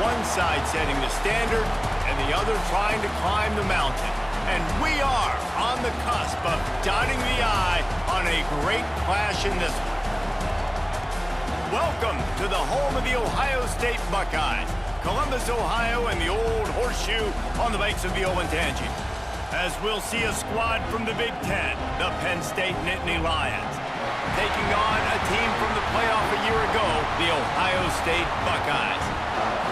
one side setting the standard and the other trying to climb the mountain. And we are on the cusp of dotting the I on a great clash in this one. Welcome to the home of the Ohio State Buckeyes, Columbus, Ohio, and the old horseshoe on the banks of the Olentangy. As we'll see a squad from the Big Ten, the Penn State Nittany Lions, taking on a team from the playoff a year ago, the Ohio State Buckeyes.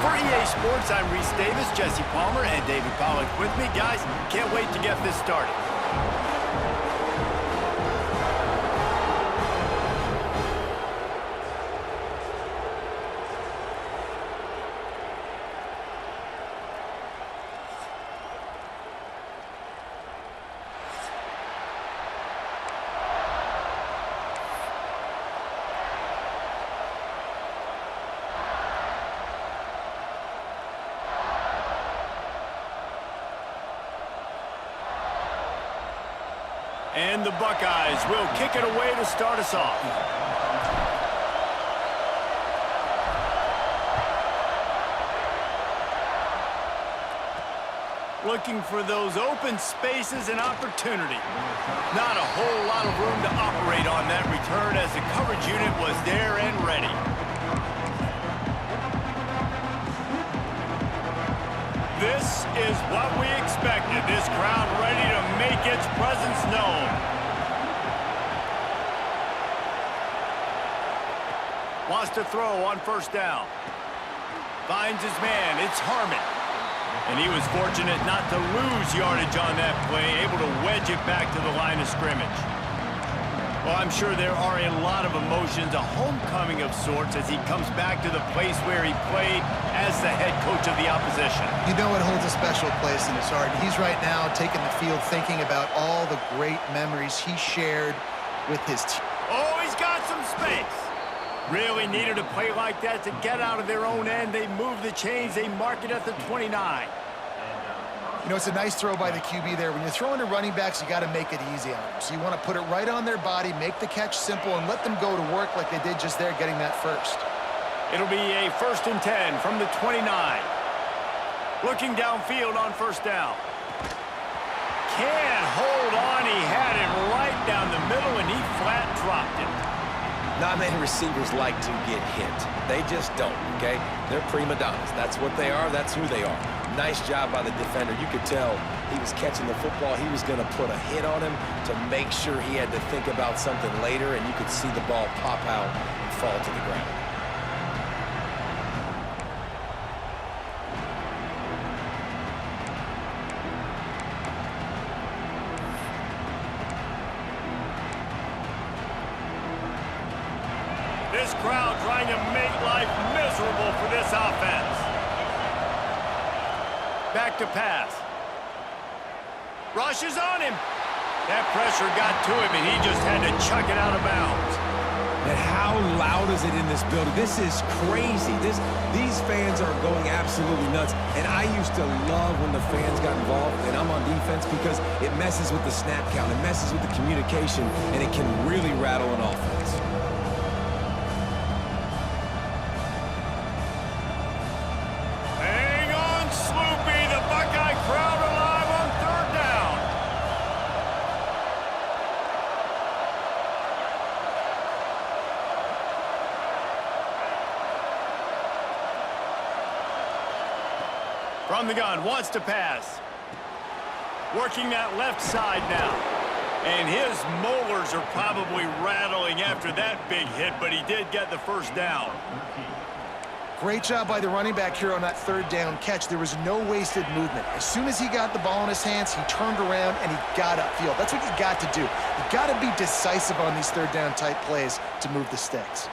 For EA Sports, I'm Reese Davis, Jesse Palmer, and David Pollack with me. Guys, can't wait to get this started. And the Buckeyes will kick it away to start us off. Looking for those open spaces and opportunity. Not a whole lot of room to operate on that return as the coverage unit was there and ready. This is what we expected. This crowd ready to make its presence known. Wants to throw on first down. Finds his man. It's Harmon. And he was fortunate not to lose yardage on that play, able to wedge it back to the line of scrimmage. Well, I'm sure there are a lot of emotions, a homecoming of sorts as he comes back to the place where he played as the head coach of the opposition. You know it holds a special place in his heart. He's right now taking the field thinking about all the great memories he shared with his team. Oh, he's got some space. Really needed a play like that to get out of their own end. They move the chains. They mark it at the 29. You know, it's a nice throw by the QB there. When you're throwing to running backs, you got to make it easy on them. So you want to put it right on their body, make the catch simple, and let them go to work like they did just there, getting that first. It'll be a 1st and 10 from the 29. Looking downfield on first down. Can't hold on. He had it right down the middle, and he flat dropped it. Not many receivers like to get hit. They just don't, okay? They're prima donnas. That's what they are. That's who they are. Nice job by the defender. You could tell he was catching the football. He was going to put a hit on him to make sure he had to think about something later, and you could see the ball pop out and fall to the ground. This crowd trying to make life miserable for this offense. Back to pass. Rushes on him. That pressure got to him, and he just had to chuck it out of bounds. And how loud is it in this building? This is crazy. These fans are going absolutely nuts. And I used to love when the fans got involved, and I'm on defense, because it messes with the snap count. It messes with the communication, and it can really rattle an offense. From the gun, wants to pass. Working that left side now. And his molars are probably rattling after that big hit, but he did get the first down. Great job by the running back here on that third down catch. There was no wasted movement. As soon as he got the ball in his hands, he turned around and he got upfield. That's what you got to do. You got to be decisive on these third down type plays to move the sticks.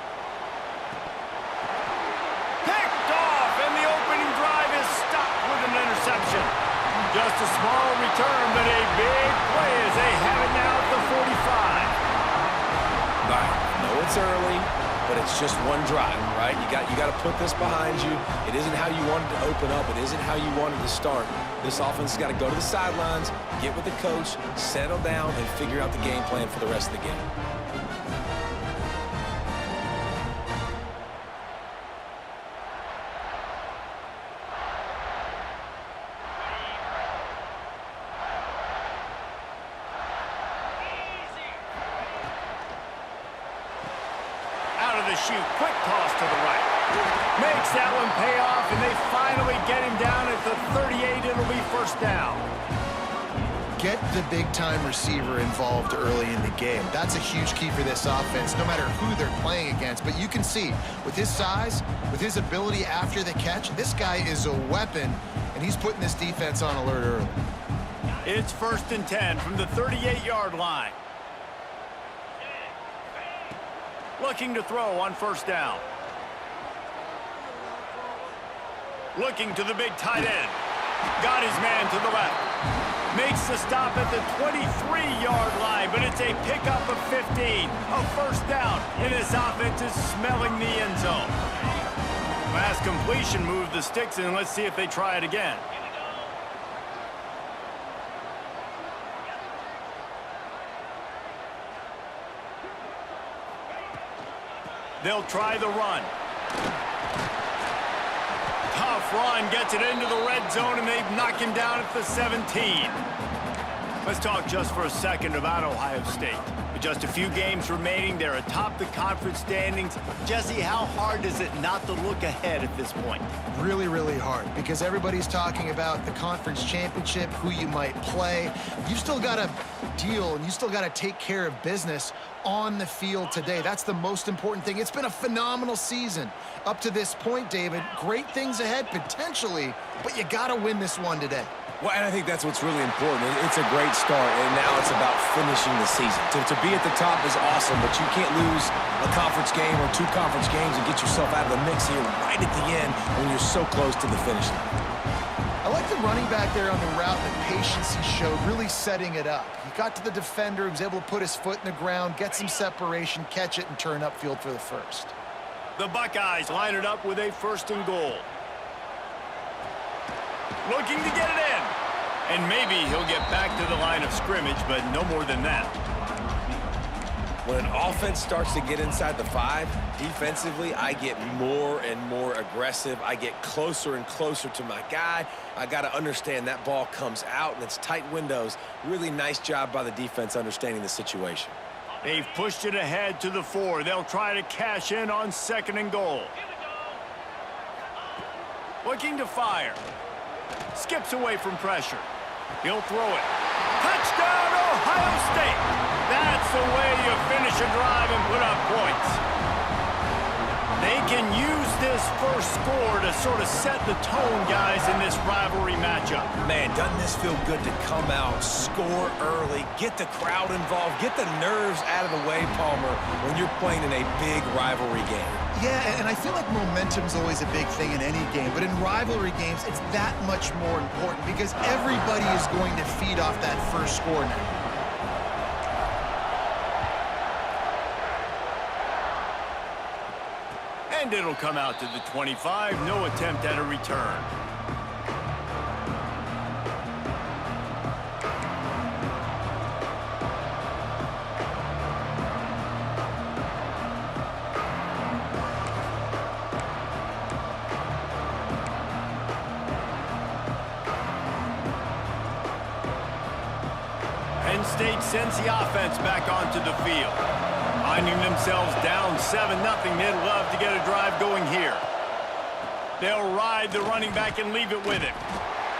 Just a small return, but a big play as they have it now at the 45. Right. No, it's early, but it's just one drive, right? You got to put this behind you. It isn't how you wanted to open up. It isn't how you wanted to start. This offense has got to go to the sidelines, get with the coach, settle down, and figure out the game plan for the rest of the game. to shoot. Quick toss to the right. Makes that one pay off, and they finally get him down at the 38. It'll be first down. Get the big-time receiver involved early in the game. That's a huge key for this offense, no matter who they're playing against. But you can see, with his size, with his ability after the catch, this guy is a weapon, and he's putting this defense on alert early. It's 1st and 10 from the 38-yard line. Looking to throw on first down. Looking to the big tight end. Got his man to the left. Makes the stop at the 23-yard line, but it's a pickup of 15. A first down, and this offense is smelling the end zone. Last completion moved the sticks, and let's see if they try it again. They'll try the run. Tough run, gets it into the red zone, and they knock him down at the 17. Let's talk just for a second about Ohio State. With just a few games remaining, they're atop the conference standings. Jesse, how hard is it not to look ahead at this point? Really, really hard, because everybody's talking about the conference championship, who you might play. You've still got to deal, and you still got to take care of business on the field today. That's the most important thing. It's been a phenomenal season up to this point, David. Great things ahead, potentially, but you got to win this one today. Well, and I think that's what's really important. It's a great start, and now it's about finishing the season. To be at the top is awesome, but you can't lose a conference game or 2 conference games and get yourself out of the mix here right at the end when you're so close to the finish line. I like the running back there on the route, the patience he showed, really setting it up. He got to the defender, he was able to put his foot in the ground, get some separation, catch it, and turn upfield for the first. The Buckeyes line it up with a 1st and goal. Looking to get it in. And maybe he'll get back to the line of scrimmage, but no more than that. When an offense starts to get inside the 5, defensively, I get more and more aggressive. I get closer and closer to my guy. I got to understand that ball comes out, and it's tight windows. Really nice job by the defense understanding the situation. They've pushed it ahead to the 4. They'll try to cash in on 2nd and goal. Looking to fire. Skips away from pressure. He'll throw it. Touchdown, Ohio State! That's the way you finish a drive and put up points. They can use this first score to sort of set the tone, guys, in this rivalry matchup. Man, doesn't this feel good to come out, score early, get the crowd involved, get the nerves out of the way, Palmer, when you're playing in a big rivalry game? Yeah, and I feel like momentum's always a big thing in any game, but in rivalry games, it's that much more important because everybody is going to feed off that first score now. And it'll come out to the 25. No attempt at a return. Penn State sends the offense back onto the field. Finding themselves down 7-0, they'd love to get a drive going here. They'll ride the running back and leave it with him.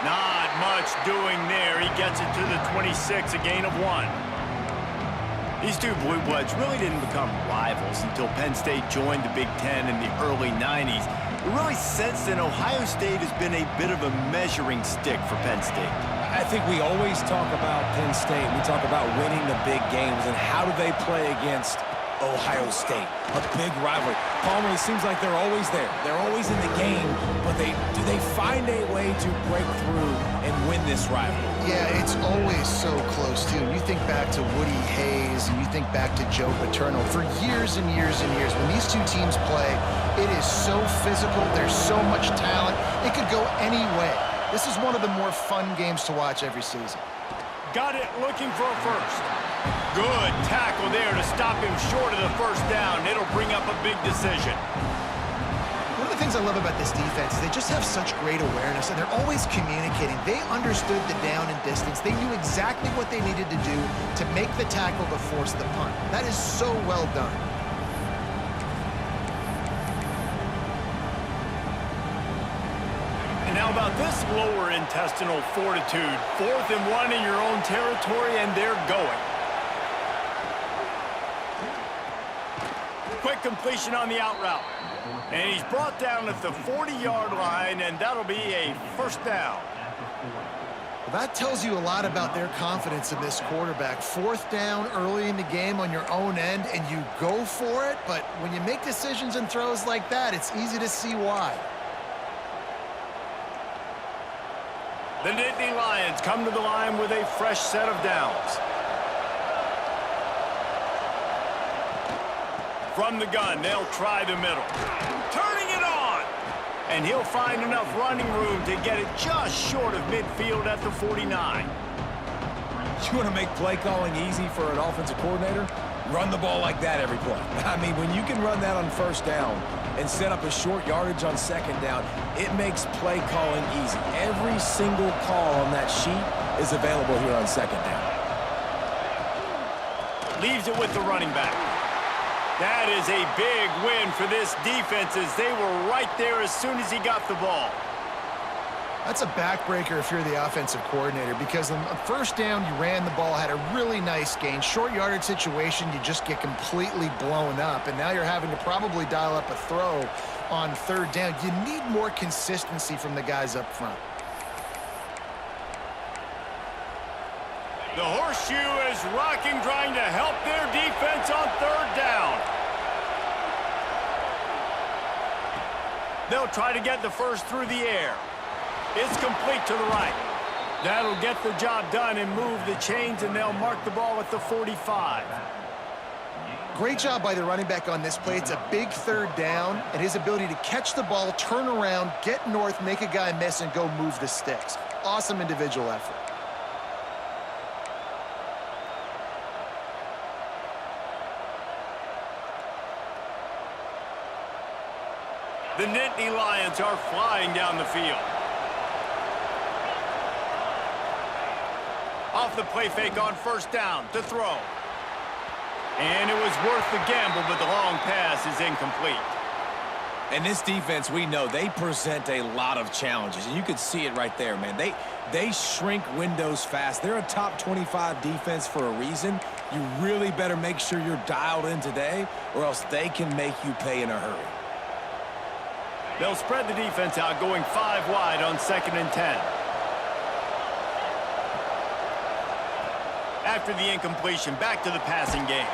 Not much doing there. He gets it to the 26, a gain of 1. These two Blue Bloods really didn't become rivals until Penn State joined the Big Ten in the early 90s. But really since then, Ohio State has been a bit of a measuring stick for Penn State. I think we always talk about Penn State. We talk about winning the big games and how do they play against Ohio State, a big rivalry. Palmer, it seems like they're always there. They're always in the game, but do they find a way to break through and win this rivalry? Yeah, it's always so close, too. You think back to Woody Hayes, and you think back to Joe Paterno. For years and years and years, when these two teams play, it is so physical. There's so much talent. It could go any way. This is one of the more fun games to watch every season. Got it, looking for a first. Good tackle there to stop him short of the first down. It'll bring up a big decision. One of the things I love about this defense is they just have such great awareness, and they're always communicating. They understood the down and distance. They knew exactly what they needed to do to make the tackle to force the punt. That is so well done. And how about this lower intestinal fortitude? 4th and 1 in your own territory, and they're going. Quick completion on the out route. And he's brought down at the 40-yard line, and that'll be a first down. Well, that tells you a lot about their confidence in this quarterback. 4th down early in the game on your own end, and you go for it. But when you make decisions and throws like that, it's easy to see why. The Nittany Lions come to the line with a fresh set of downs. From the gun, they'll try the middle. Turning it on! And he'll find enough running room to get it just short of midfield at the 49. You want to make play calling easy for an offensive coordinator? Run the ball like that every play. I mean, when you can run that on first down and set up a short yardage on second down, it makes play calling easy. Every single call on that sheet is available here on second down. Leaves it with the running back. That is a big win for this defense as they were right there as soon as he got the ball. That's a backbreaker if you're the offensive coordinator, because on first down, you ran the ball, had a really nice gain. Short yardage situation, you just get completely blown up, and now you're having to probably dial up a throw on 3rd down. You need more consistency from the guys up front. The horseshoe is rocking, trying to help their defense on 3rd down. They'll try to get the first through the air. It's complete to the right. That'll get the job done and move the chains, and they'll mark the ball at the 45. Great job by the running back on this play. It's a big 3rd down, and his ability to catch the ball, turn around, get north, make a guy miss, and go move the sticks. Awesome individual effort. The Nittany Lions are flying down the field. Off the play fake on first down to throw. And it was worth the gamble, but the long pass is incomplete. And this defense, we know, they present a lot of challenges. And you could see it right there, man. They shrink windows fast. They're a top 25 defense for a reason. You really better make sure you're dialed in today, or else they can make you pay in a hurry. They'll spread the defense out, going 5 wide on 2nd and 10. After the incompletion, back to the passing game.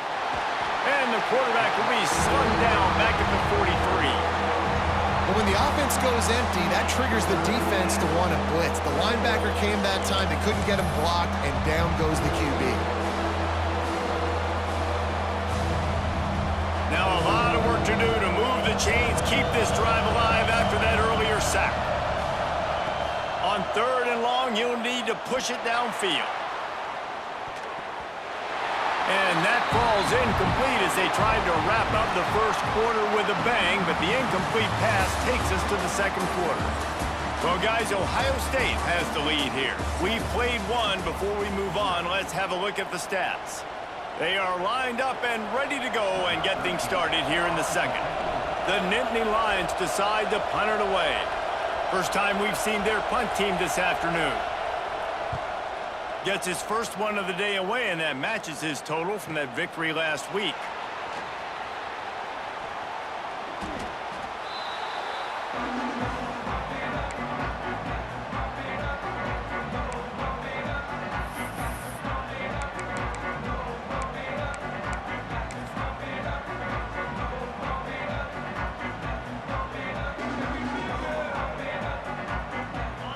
And the quarterback will be slung down back at the 43. But when the offense goes empty, that triggers the defense to want to blitz. The linebacker came that time, they couldn't get him blocked, and down goes the QB. Now a lot of work to do to move the chains, keep this drive alive after that earlier sack. On 3rd and long, he'll need to push it downfield. And that falls incomplete as they tried to wrap up the first quarter with a bang, but the incomplete pass takes us to the 2nd quarter. Well, guys, Ohio State has the lead here. We've played one. Before we move on, let's have a look at the stats. They are lined up and ready to go and get things started here in the 2nd. The Nittany Lions decide to punt it away. First time we've seen their punt team this afternoon. Gets his first one of the day away, and that matches his total from that victory last week.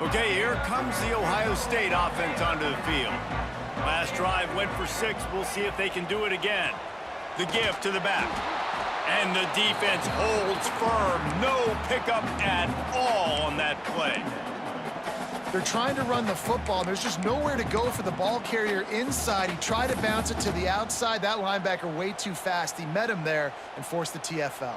Okay, here comes the Ohio State offense onto the field. Last drive went for 6. We'll see if they can do it again. The give to the back. And the defense holds firm. No pickup at all on that play. They're trying to run the football. There's just nowhere to go for the ball carrier inside. He tried to bounce it to the outside. That linebacker way too fast. He met him there and forced the TFL.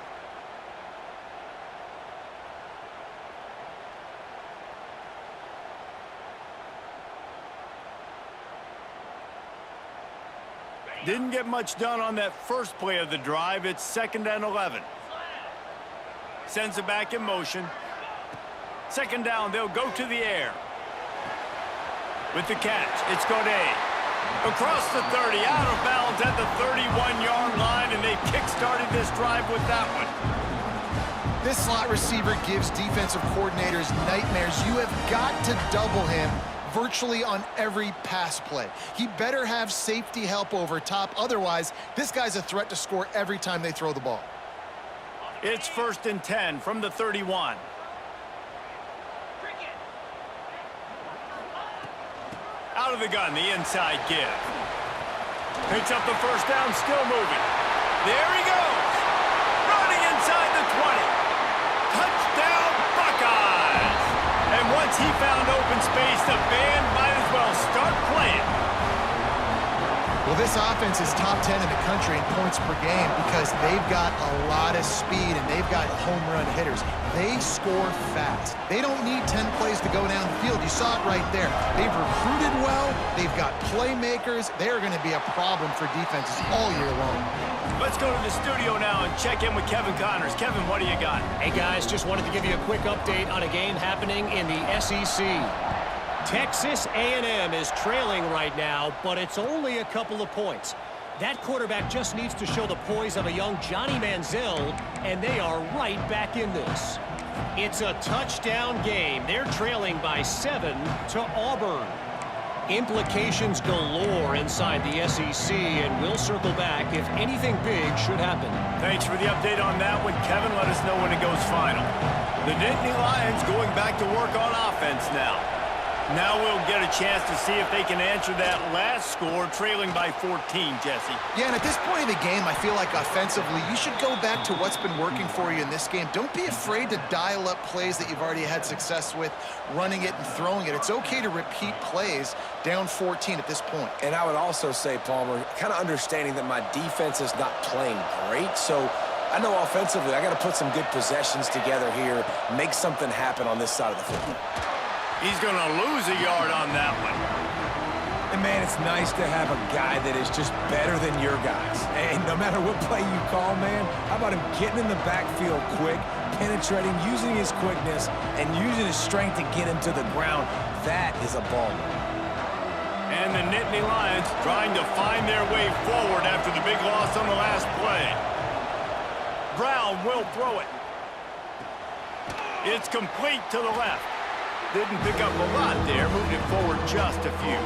Didn't get much done on that first play of the drive. It's 2nd and 11. Sends it back in motion. Second down, they'll go to the air. With the catch, it's Godet. Across the 30, out of bounds at the 31-yard line, and they kick-started this drive with that one. This slot receiver gives defensive coordinators nightmares. You have got to double him virtually on every pass play. He better have safety help over top. Otherwise, this guy's a threat to score every time they throw the ball. It's 1st and 10 from the 31. Out of the gun, the inside give. Picks up the first down, still moving. There he goes. Running inside the 20. Touchdown, Buckeyes. And once he found open space, the band might as well start playing. Well, this offense is top 10 in the country in points per game because they've got a lot of speed and they've got home run hitters. They score fast. They don't need 10 plays to go down the field. You saw it right there. They've recruited well. They've got playmakers. They're going to be a problem for defenses all year long. Let's go to the studio now and check in with Kevin Connors. Kevin, what do you got? Hey, guys, just wanted to give you a quick update on a game happening in the SEC. Texas A&M is trailing right now, but it's only a couple of points. That quarterback just needs to show the poise of a young Johnny Manziel, and they are right back in this. It's a touchdown game. They're trailing by 7 to Auburn. Implications galore inside the SEC, and we'll circle back if anything big should happen. Thanks for the update on that one, Kevin. Let us know when it goes final. The Nittany Lions going back to work on offense now. Now we'll get a chance to see if they can answer that last score, trailing by 14, Jesse. Yeah, and at this point in the game, I feel like offensively, you should go back to what's been working for you in this game. Don't be afraid to dial up plays that you've already had success with, running it and throwing it. It's okay to repeat plays down 14 at this point. And I would also say, Palmer, kind of understanding that my defense is not playing great, so I know offensively I got to put some good possessions together here, make something happen on this side of the football. He's going to lose a yard on that one. And, man, it's nice to have a guy that is just better than your guys. And no matter what play you call, man, how about him getting in the backfield quick, penetrating, using his quickness, and using his strength to get him to the ground? That is a baller. And the Nittany Lions trying to find their way forward after the big loss on the last play. Brown will throw it. It's complete to the left. Didn't pick up a lot there, moved it forward just a few.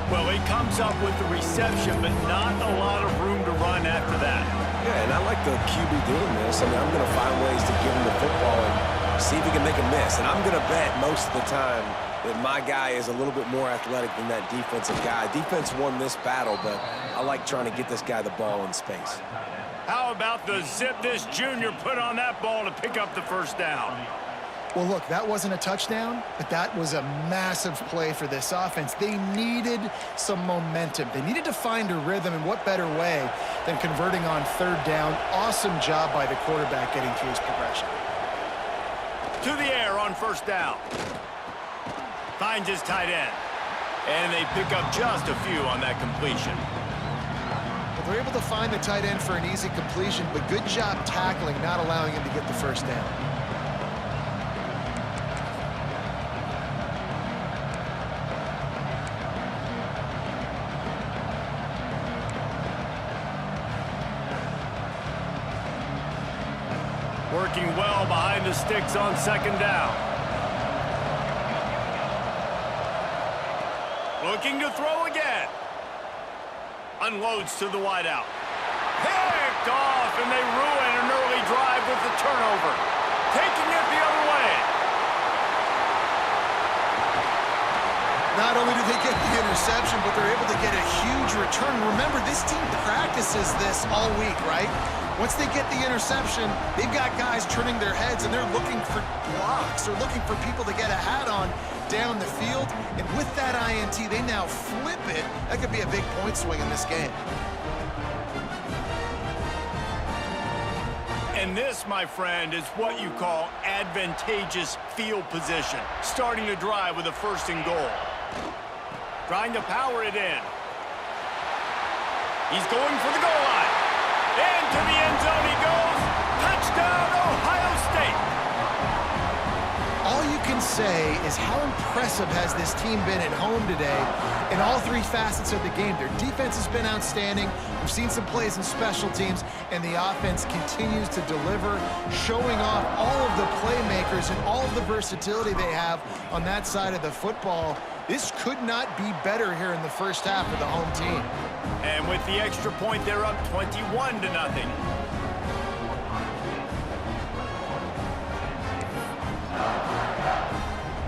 Well, he comes up with the reception, but not a lot of room to run after that. Yeah, and I like the QB doing this. I mean, I'm going to find ways to give him the football and see if he can make a miss. And I'm going to bet most of the time that my guy is a little bit more athletic than that defensive guy. Defense won this battle, but I like trying to get this guy the ball in space. How about the zip this junior put on that ball to pick up the first down? Well, look, that wasn't a touchdown, but that was a massive play for this offense. They needed some momentum. They needed to find a rhythm, and what better way than converting on third down. Awesome job by the quarterback getting through his progression. To the air on first down. Finds his tight end. And they pick up just a few on that completion. Well, they're able to find the tight end for an easy completion, but good job tackling, not allowing him to get the first down. Working well behind the sticks on second down. Looking to throw again. Unloads to the wideout. Picked off, and they ruin an early drive with the turnover. Taking it the other way. Not only do they get the interception, but they're able to get a huge return. Remember, this team practices this all week, right? Once they get the interception, they've got guys turning their heads, and they're looking for blocks. They're looking for people to get a hat on down the field. And with that INT, they now flip it. That could be a big point swing in this game. And this, my friend, is what you call advantageous field position. Starting to drive with a first and goal. Trying to power it in. He's going for the goal line. Into the end zone he goes. Touchdown, Ohio State. say is how impressive has this team been at home today in all three facets of the game. Their defense has been outstanding. We've seen some plays in special teams, and the offense continues to deliver, showing off all of the playmakers and all of the versatility they have on that side of the football. This could not be better here in the first half for the home team. And with the extra point, they're up 21-0.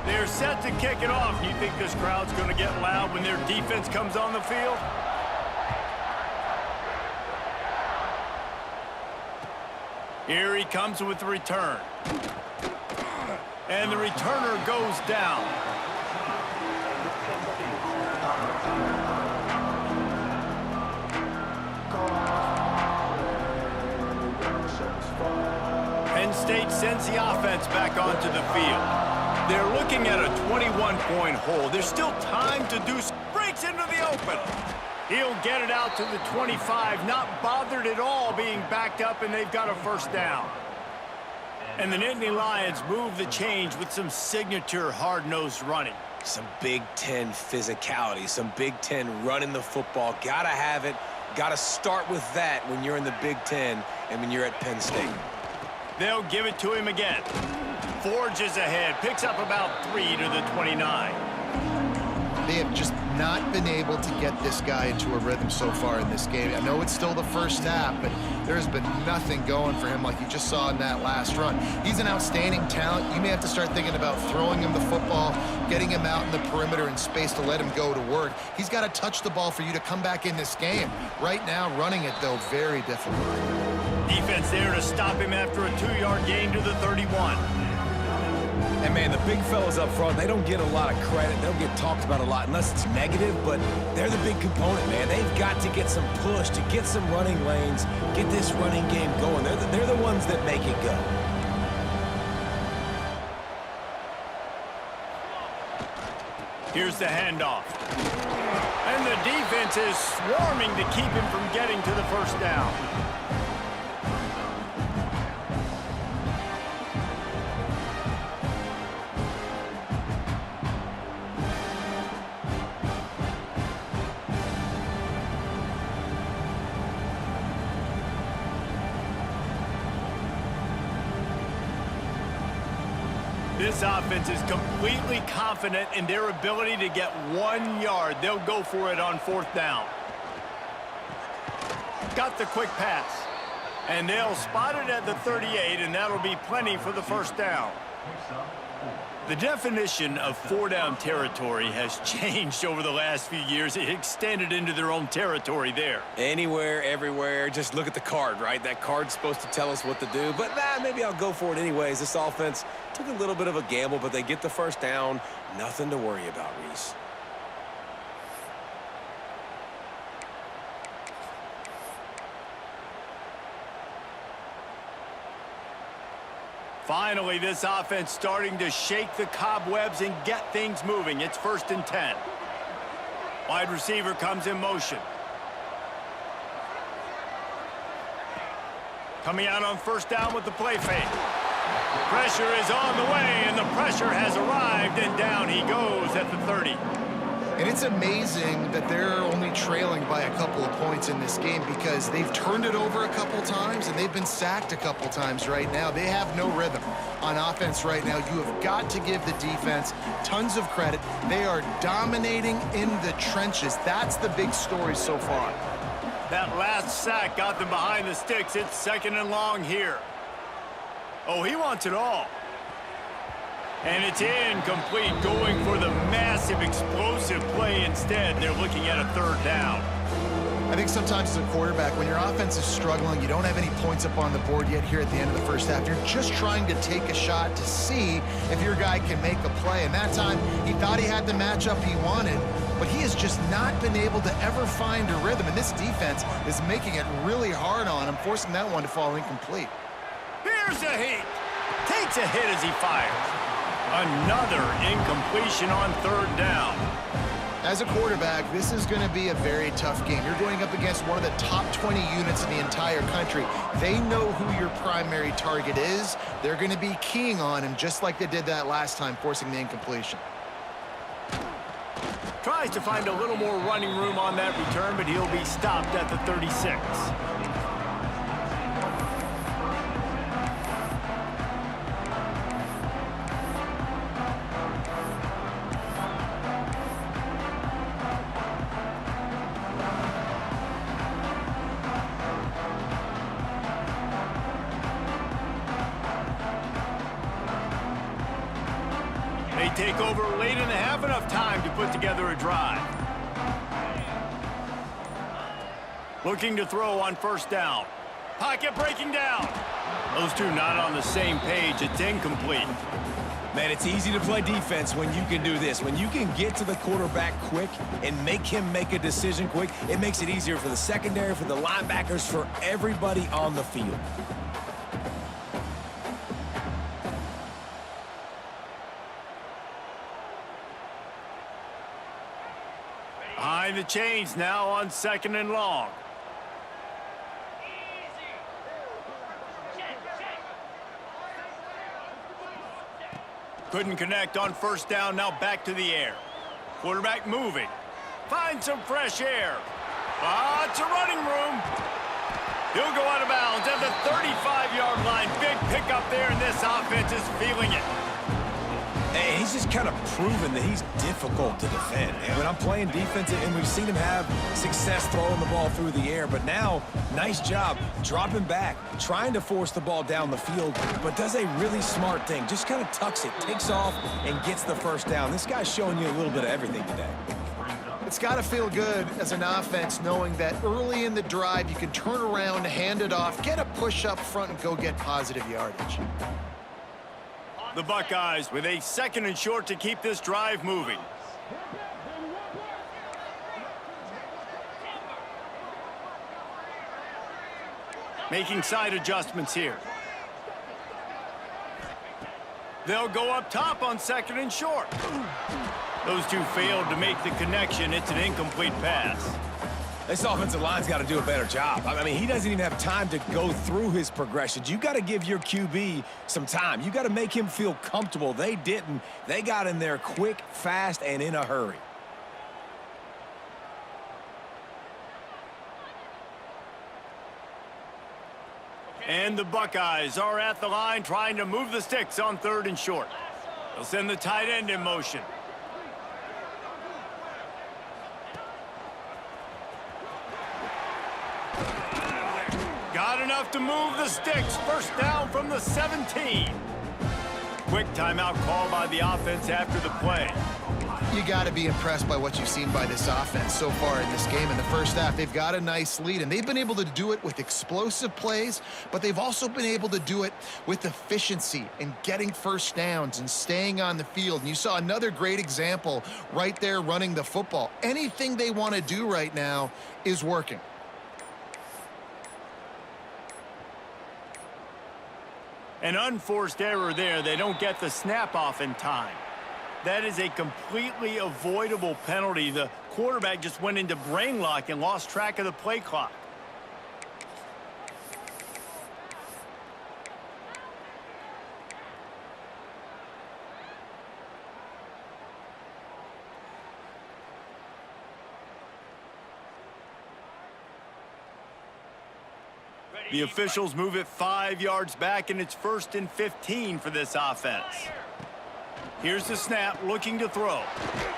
They're set to kick it off. You think this crowd's going to get loud when their defense comes on the field? Here he comes with the return. And the returner goes down. Penn State sends the offense back onto the field. They're looking at a 21-point hole. There's still time to do. Breaks into the open. He'll get it out to the 25, not bothered at all being backed up, and they've got a first down. And the Nittany Lions move the change with some signature hard-nosed running. Some Big Ten physicality, some Big Ten running the football. Gotta have it. Gotta start with that when you're in the Big Ten and when you're at Penn State. They'll give it to him again. Forges ahead, picks up about 3 to the 29. They have just not been able to get this guy into a rhythm so far in this game. I know it's still the first half, but there's been nothing going for him like you just saw in that last run. He's an outstanding talent. You may have to start thinking about throwing him the football, getting him out in the perimeter in space to let him go to work. He's got to touch the ball for you to come back in this game. Right now, running it, though, very difficult. Defense there to stop him after a 2-yard gain to the 31. And, man, the big fellas up front, they don't get a lot of credit. They don't get talked about a lot unless it's negative, but they're the big component, man. They've got to get some push, to get some running lanes, get this running game going. They're the ones that make it go. Here's the handoff. And the defense is swarming to keep him from getting to the first down. This offense is completely confident in their ability to get 1 yard. They'll go for it on 4th down. Got the quick pass. And they'll spot it at the 38, and that'll be plenty for the first down. The definition of 4-down territory has changed over the last few years. It extended into their own territory there. Anywhere, everywhere. Just look at the card, right? That card's supposed to tell us what to do, but maybe I'll go for it anyways. This offense took a little bit of a gamble, but they get the first down. Nothing to worry about, Reese. Finally, this offense starting to shake the cobwebs and get things moving. It's 1st and 10. Wide receiver comes in motion. Coming out on 1st down with the play fake. Pressure is on the way, and the pressure has arrived, and down he goes at the 30. And it's amazing that they're only trailing by a couple of points in this game because they've turned it over a couple times and they've been sacked a couple times right now. They have no rhythm on offense right now. You have got to give the defense tons of credit. They are dominating in the trenches. That's the big story so far. That last sack got them behind the sticks. It's 2nd and long here. Oh, he wants it all. And it's incomplete, going for the massive explosive play instead. They're looking at a 3rd down. I think sometimes as a quarterback, when your offense is struggling, you don't have any points up on the board yet here at the end of the first half. You're just trying to take a shot to see if your guy can make a play. And that time, he thought he had the matchup he wanted, but he has just not been able to ever find a rhythm. And this defense is making it really hard on him, forcing that one to fall incomplete. Here's a heat. Takes a hit as he fires. Another incompletion on 3rd down. As a quarterback, this is going to be a very tough game. You're going up against one of the top 20 units in the entire country. They know who your primary target is. they're going to be keying on him just like they did that last time, forcing the incompletion. Tries to find a little more running room on that return, but he'll be stopped at the 36. They take over late in the half, enough time to put together a drive. Looking to throw on first down. Pocket breaking down. Those two not on the same page. It's incomplete. Man, it's easy to play defense when you can do this. When you can get to the quarterback quick and make him make a decision quick, it makes it easier for the secondary, for the linebackers, for everybody on the field. Behind the chains now on 2nd and long. Couldn't connect on first down, now back to the air. Quarterback moving. Find some fresh air. It's a running room. He'll go out of bounds at the 35-yard line. Big pickup there, and this offense is feeling it. And he's just kind of proven that he's difficult to defend. And when I'm playing defense, and we've seen him have success throwing the ball through the air, but now, nice job dropping back, trying to force the ball down the field, but does a really smart thing. Just kind of tucks it, takes off, and gets the first down. This guy's showing you a little bit of everything today. It's got to feel good as an offense knowing that early in the drive you can turn around, hand it off, get a push up front, and go get positive yardage. The Buckeyes with a 2nd and short to keep this drive moving. Making side adjustments here. They'll go up top on 2nd and short. Those two failed to make the connection. It's an incomplete pass. This offensive line's got to do a better job. I mean, he doesn't even have time to go through his progressions. You got to give your QB some time. You got to make him feel comfortable. They didn't. They got in there quick, fast, and in a hurry. And the Buckeyes are at the line trying to move the sticks on 3rd and short. They'll send the tight end in motion. Got enough to move the sticks. First down from the 17. Quick timeout call by the offense after the play. You got to be impressed by what you've seen by this offense so far in this game. In the first half, they've got a nice lead, and they've been able to do it with explosive plays, but they've also been able to do it with efficiency and getting first downs and staying on the field. And you saw another great example right there running the football. Anything they want to do right now is working. An unforced error there. They don't get the snap off in time. That is a completely avoidable penalty. The quarterback just went into brain lock and lost track of the play clock. The officials move it 5 yards back, and it's 1st and 15 for this offense. Here's the snap, looking to throw.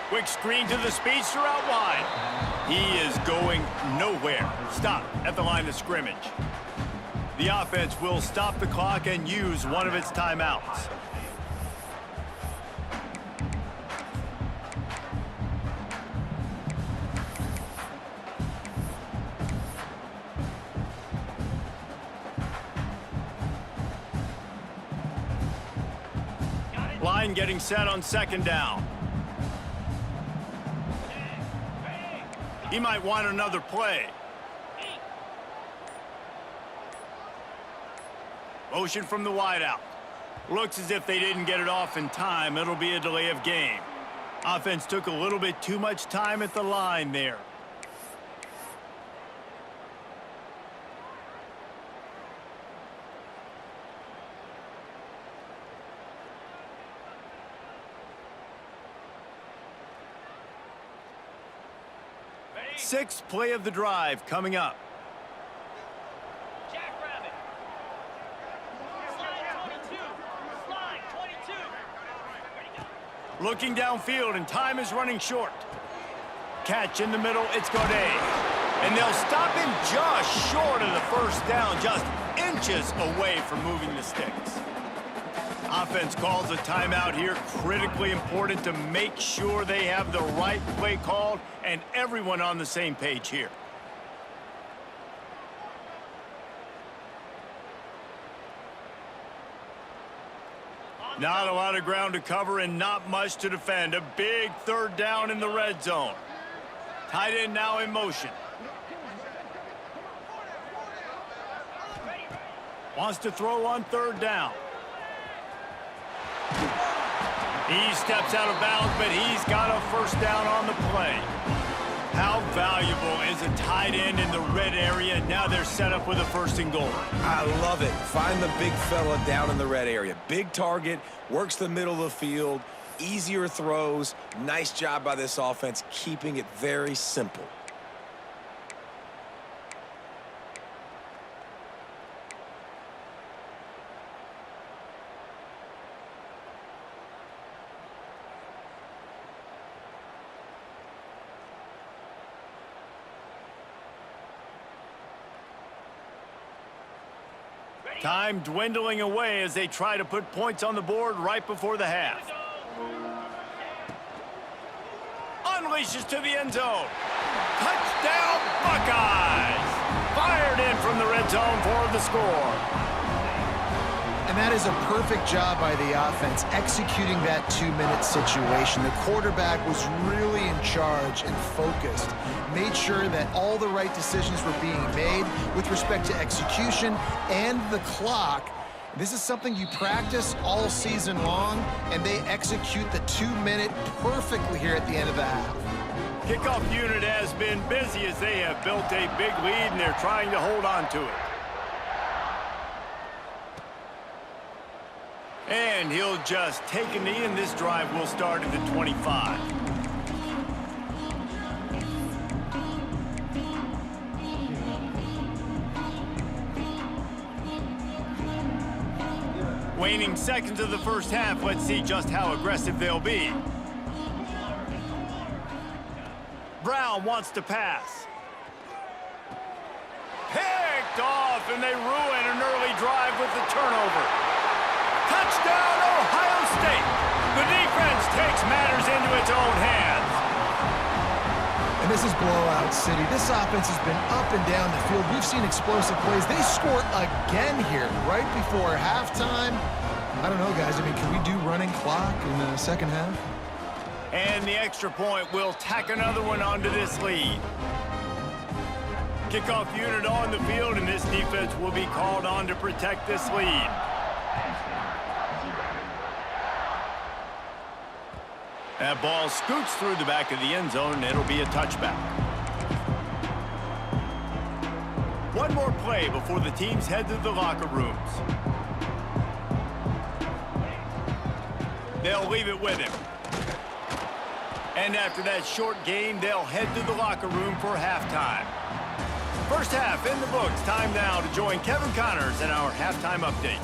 Quick screen to the speedster out wide. He is going nowhere. Stop at the line of scrimmage. The offense will stop the clock and use one of its timeouts. Line getting set on 2nd down. He might want another play. Motion from the wideout. Looks as if they didn't get it off in time. It'll be a delay of game. Offense took a little bit too much time at the line there. Sixth play of the drive coming up. Jackrabbit. Slide 22. Slide 22. Ready, go. Looking downfield, and time is running short. Catch in the middle, it's Godet. And they'll stop him just short of the first down, just inches away from moving the sticks. Offense calls a timeout here, critically important to make sure they have the right play called and everyone on the same page here. Not a lot of ground to cover and not much to defend. A big third down in the red zone. Tight end now in motion. Wants to throw on third down. He steps out of bounds, but he's got a first down on the play. How valuable is a tight end in the red area? Now they're set up with a first and goal. I love it. Find the big fella down in the red area. Big target, works the middle of the field, easier throws. Nice job by this offense, keeping it very simple. Time dwindling away as they try to put points on the board right before the half. Unleashes to the end zone. Touchdown, Buckeyes! Fired in from the red zone for the score. And that is a perfect job by the offense, executing that 2-minute situation. The quarterback was really in charge and focused. Made sure that all the right decisions were being made with respect to execution and the clock. This is something you practice all season long, and they execute the 2-minute perfectly here at the end of the half. Kickoff unit has been busy as they have built a big lead, and they're trying to hold on to it. And he'll just take a knee, and this drive will start at the 25. Waning seconds of the first half. Let's see just how aggressive they'll be. Brown wants to pass. Picked off, and they ruin an early drive with the turnover. Touchdown, Ohio State. The defense takes matters into its own hands. And this is blowout city. This offense has been up and down the field. We've seen explosive plays. They score again here right before halftime. I don't know, guys. I mean, can we do running clock in the second half? And the extra point will tack another one onto this lead. Kickoff unit on the field, and this defense will be called on to protect this lead. That ball scoots through the back of the end zone, and it'll be a touchback. One more play before the teams head to the locker rooms. They'll leave it with him. And after that short game, they'll head to the locker room for halftime. First half in the books. Time now to join Kevin Connors in our halftime update.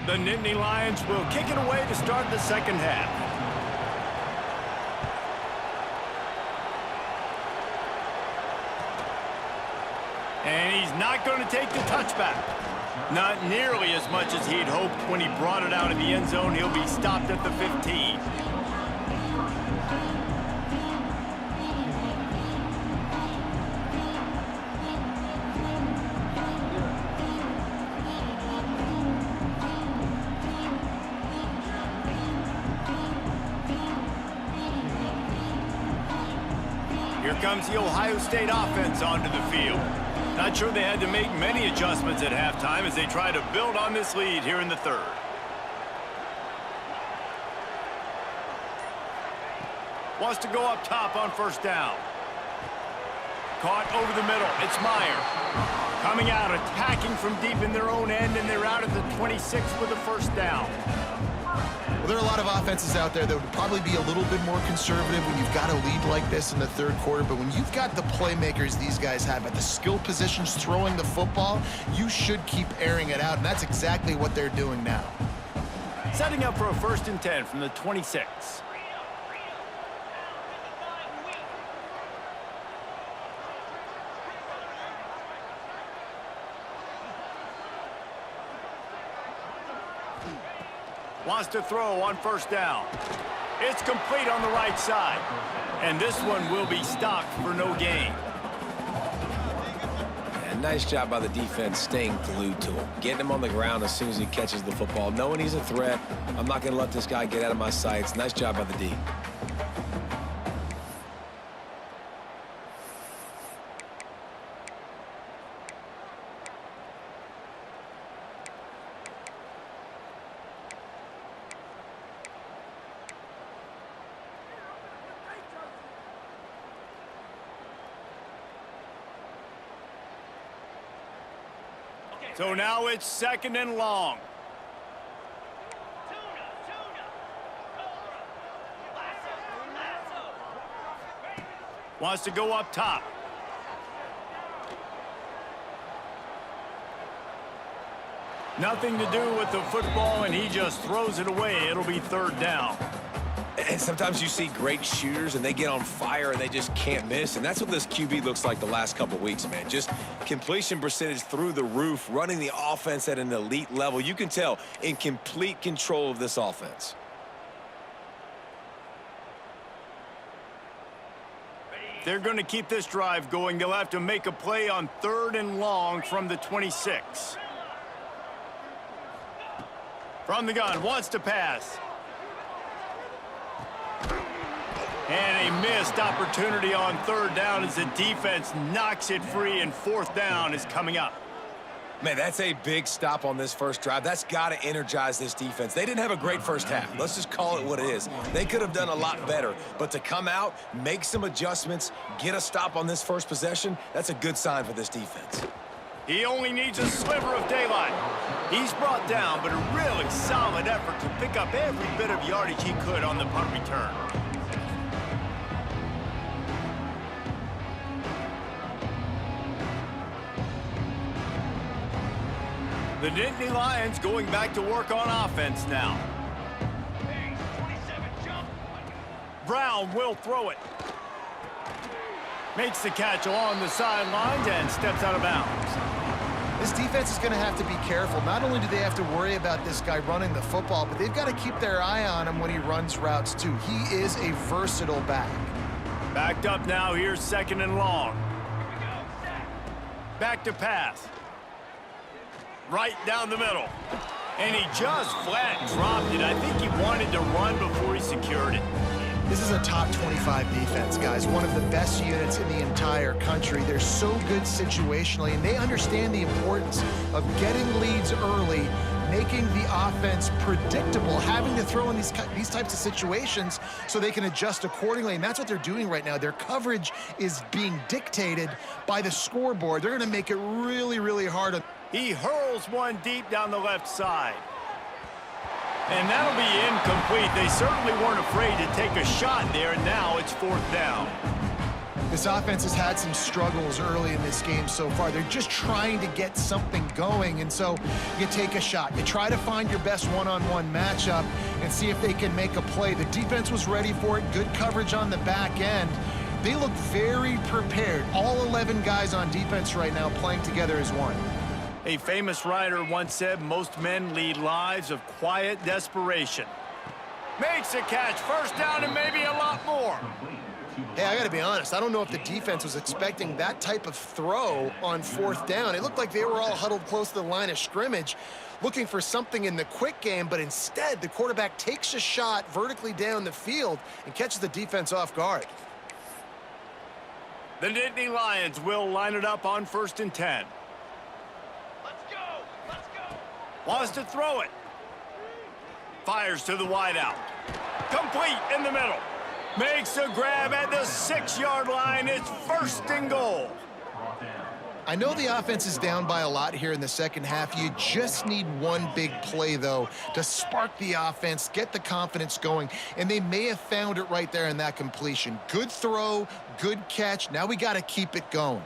The Nittany Lions will kick it away to start the second half. And he's not going to take the touchback. Not nearly as much as he'd hoped when he brought it out of the end zone. He'll be stopped at the 15. Here comes the Ohio State offense onto the field. Not sure they had to make many adjustments at halftime as they try to build on this lead here in the third. Wants to go up top on first down. Caught over the middle. It's Meyer. Coming out, attacking from deep in their own end, and they're out at the 26 with a first down. Well, there are a lot of offenses out there that would probably be a little bit more conservative when you've got a lead like this in the third quarter, but when you've got the playmakers these guys have at the skill positions throwing the football, you should keep airing it out, and that's exactly what they're doing now. Setting up for a 1st and 10 from the 26. Wants to throw on 1st down. It's complete on the right side. And this one will be stopped for no gain. And nice job by the defense staying glued to him. Getting him on the ground as soon as he catches the football. Knowing he's a threat. I'm not going to let this guy get out of my sights. Nice job by the D. So now it's 2nd and long. Wants to go up top. Nothing to do with the football, and he just throws it away. It'll be 3rd down. And sometimes you see great shooters, and they get on fire, and they just can't miss. And that's what this QB looks like the last couple weeks, man. Just completion percentage through the roof, running the offense at an elite level. You can tell in complete control of this offense. They're going to keep this drive going. They'll have to make a play on 3rd and long from the 26. From the gun, wants to pass. And a missed opportunity on 3rd down as the defense knocks it free, and 4th down is coming up. Man, that's a big stop on this first drive. That's got to energize this defense. They didn't have a great first half. Let's just call it what it is. They could have done a lot better. But to come out, make some adjustments, get a stop on this first possession, that's a good sign for this defense. He only needs a sliver of daylight. He's brought down, but a really solid effort to pick up every bit of yardage he could on the punt return. The Nittany Lions going back to work on offense now. Brown will throw it. Makes the catch along the sidelines and steps out of bounds. This defense is going to have to be careful. Not only do they have to worry about this guy running the football, but they've got to keep their eye on him when he runs routes too. He is a versatile back. Backed up now, here's 2nd and long. Back to pass. Right down the middle. And he just flat dropped it. I think he wanted to run before he secured it. This is a top 25 defense, guys. One of the best units in the entire country. They're so good situationally, and they understand the importance of getting leads early, making the offense predictable, having to throw in these types of situations so they can adjust accordingly, and that's what they're doing right now. Their coverage is being dictated by the scoreboard. They're going to make it really, really hard. He hurls one deep down the left side. And that'll be incomplete. They certainly weren't afraid to take a shot there, and now it's 4th down. This offense has had some struggles early in this game so far. They're just trying to get something going, and so you take a shot. You try to find your best one-on-one matchup and see if they can make a play. The defense was ready for it. Good coverage on the back end. They look very prepared. All 11 guys on defense right now playing together as one. A famous writer once said, most men lead lives of quiet desperation. Makes a catch, 1st down, and maybe a lot more. Hey, I got to be honest. I don't know if the defense was expecting that type of throw on 4th down. It looked like they were all huddled close to the line of scrimmage, looking for something in the quick game, but instead the quarterback takes a shot vertically down the field and catches the defense off guard. The Nittany Lions will line it up on 1st and 10. Wants to throw it. Fires to the wideout. Complete in the middle. Makes a grab at the 6-yard line. It's 1st and goal. I know the offense is down by a lot here in the second half. You just need one big play, though, to spark the offense, get the confidence going, and they may have found it right there in that completion. Good throw, good catch. Now we got to keep it going.